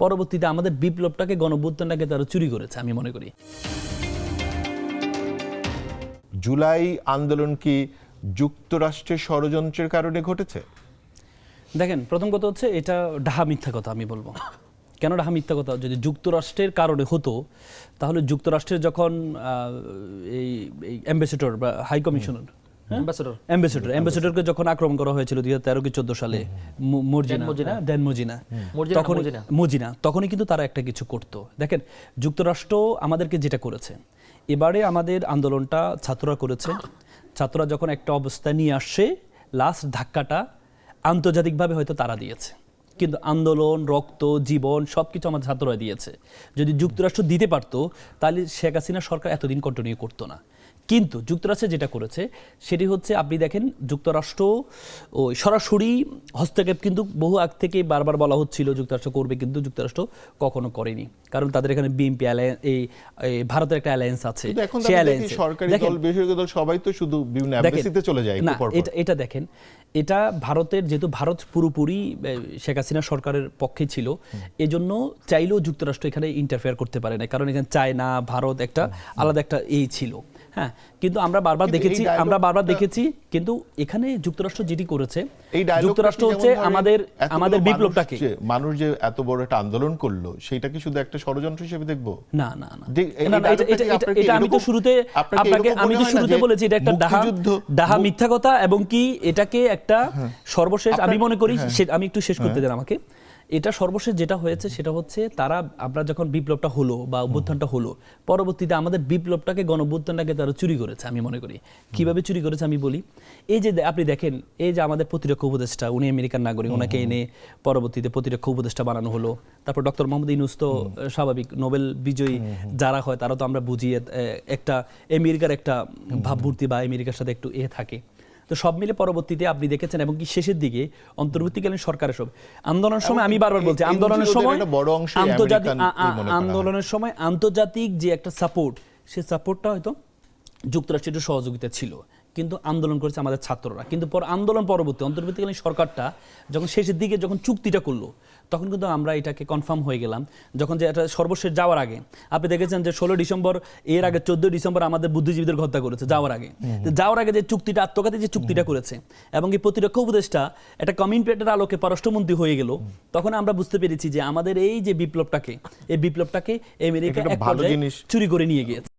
পরবর্তীতে আমাদের বিপ্লবটাকে গণঅভ্যুত্থানটাকে তারা চুরি করেছে আমি মনে করি। জুলাই আন্দোলন কি যুক্তরাষ্ট্রের ষড়যন্ত্রের কারণে ঘটেছে? দেখেন, প্রথম কথা হচ্ছে এটা ডাহা মিথ্যা কথা আমি বলবো। কেন ডাহা মিথ্যা কথা? যদি যুক্তরাষ্ট্রের কারণে হতো তাহলে যুক্তরাষ্ট্রের যখন এই অ্যাম্বাসেডর বা হাই কমিশনার অ্যাম্বাসেডরকে যখন আক্রমণ করা হয়েছিল 2013 কি 14 সালে মজিনা, তখনই কিন্তু তারা একটা কিছু করতো। দেখেন, যুক্তরাষ্ট্র আমাদেরকে যেটা করেছে, এবারে আমাদের আন্দোলনটা ছাত্ররা করেছে। ছাত্ররা যখন একটা অবস্থা নিয়ে আসছে, লাস্ট ধাক্কাটা আন্তর্জাতিকভাবে হয়তো তারা দিয়েছে, কিন্তু আন্দোলন, রক্ত, জীবন সবকিছু আমাদের ছাত্ররা দিয়েছে। যদি যুক্তরাষ্ট্র দিতে পারতো তাহলে শেখ হাসিনা সরকার এতদিন কন্টিনিউ করতো না। কিন্তু যুক্তরাষ্ট্র যেটা করেছে সেটি হচ্ছে, আপনি দেখেন যুক্তরাষ্ট্র ওই সরাসরি হস্তক্ষেপ কিন্তু বহু আগ থেকে বারবার বলা হচ্ছিল যুক্তরাষ্ট্র করবে, কিন্তু যুক্তরাষ্ট্র কখনো করেনি। কারণ তাদের এখানে বিএনপি এই ভারতের একটা অ্যালায়েন্স আছে। সেই অ্যালায়েন্স সরকারি দল, বেসরকারি দল সবাই তো শুধু বিভিন্ন এমবাসিতে চলে যায়। না, এটা দেখেন, এটা ভারতের, যেহেতু ভারত পুরোপুরি শেখ হাসিনা সরকারের পক্ষে ছিল, এজন্য চাইলেও যুক্তরাষ্ট্র এখানে ইন্টারফেয়ার করতে পারে না, কারণ এখানে চায়না ভারত একটা আলাদা একটা ছিল। হ্যাঁ, কিন্তু আমরা বারবার দেখেছি কিন্তু এখানে যুক্তরাষ্ট্র যেটি করেছে, যুক্তরাষ্ট্র হচ্ছে আমাদের বিপ্লবটাকে, মানুষ যে এত বড় একটা আন্দোলন করলো সেটাকে শুধু একটা ষড়যন্ত্র হিসেবে দেখবো? না, এটা আমি তো শুরুতে বলেছি এটা একটা ডাহা মিথ্যা কথা, এবং কি এটাকে একটা সর্বশেষ আমি মনে করি, আমি একটু শেষ করতে দেন আমাকে। এটা সর্বশেষ যেটা হয়েছে সেটা হচ্ছে, আমরা যখন বিপ্লবটা হলো বা অভ্যুত্থানটা হলো, পরবর্তীতে আমাদের বিপ্লবটাকে গণঅভ্যুত্থানটাকে তারা চুরি করেছে আমি মনে করি। কিভাবে চুরি করেছে আমি বলি। এই যে আপনি দেখেন, এই যে আমাদের প্রতিরক্ষা উপদেষ্টা, উনি আমেরিকান নাগরিক, ওনাকে এনে পরবর্তীতে প্রতিরক্ষা উপদেষ্টা বানানো হলো। তারপর ডক্টর মোহাম্মদ ইউনূস তো স্বাভাবিক নোবেল বিজয়ী যারা হয় তারা তো আমরা বুঝি একটা আমেরিকার একটা ভাবমূর্তি বা আমেরিকার সাথে একটু থাকে। তো সব মিলে পরবর্তীতে আপনি দেখেছেন, এবং কি শেষের দিকে অন্তর্বর্তীকালীন সরকারের সব আন্দোলনের সময়, আমি বারবার বলছি, আন্দোলনের সময় আন্তর্জাতিক যে একটা সাপোর্ট, সেই সাপোর্টটা হয়তো যুক্তরাষ্ট্রের সহযোগিতা ছিল, কিন্তু আন্দোলন করেছে আমাদের ছাত্ররা। কিন্তু আন্দোলন পরবর্তী অন্তর্বর্তীকালীন সরকারটা যখন শেষের দিকে যখন চুক্তিটা করলো, তখন কিন্তু আমরা এটাকে কনফার্ম হয়ে গেলাম। যখন যে এটা সর্বশেষ যাওয়ার আগে আপনি দেখেছেন যে 16 ডিসেম্বর, এর আগে 14 ডিসেম্বর আমাদের বুদ্ধিজীবীদের হত্যা করেছে যাওয়ার আগে যে চুক্তিটা, আত্মঘাতী যে চুক্তিটা করেছে, এবং এই প্রতিরক্ষা উপদেষ্টা একটা কমিউনিকেটের আলোকে পররাষ্ট্রমন্ত্রী হয়ে গেল, তখন আমরা বুঝতে পেরেছি যে আমাদের এই যে বিপ্লবটাকে আমেরিকা এক পর্যায়ে চুরি করে নিয়ে গিয়েছে।